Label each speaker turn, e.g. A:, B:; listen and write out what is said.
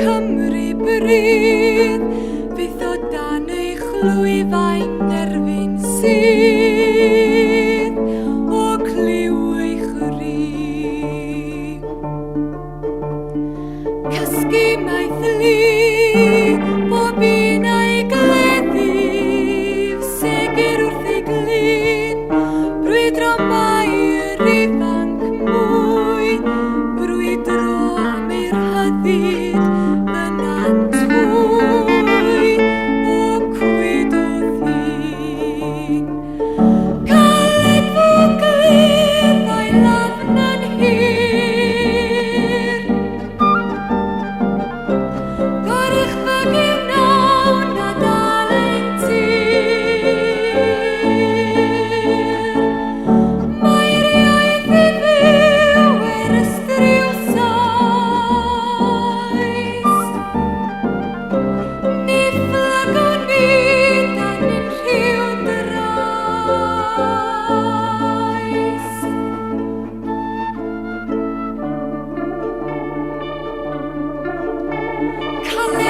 A: Cymru bryd, fydd o dan eich lwyfau nerfyn sydd o cliw eich rhi. Cysgu mae thlu, bob un a'i gleddyf, segur wrth ei glyn, brwydro mae'r ifanc mwy, brwydro am ei rhyddid, fyna'n twy o cwyd o ddyn. Caledfwlch glyddau lafn yn hir, gor'ch fygyw nawn a dal ein tir. Mae'r iaith i fyw ystriw sais, ni fflago ni dan ein rhyw drais. Caledfwlch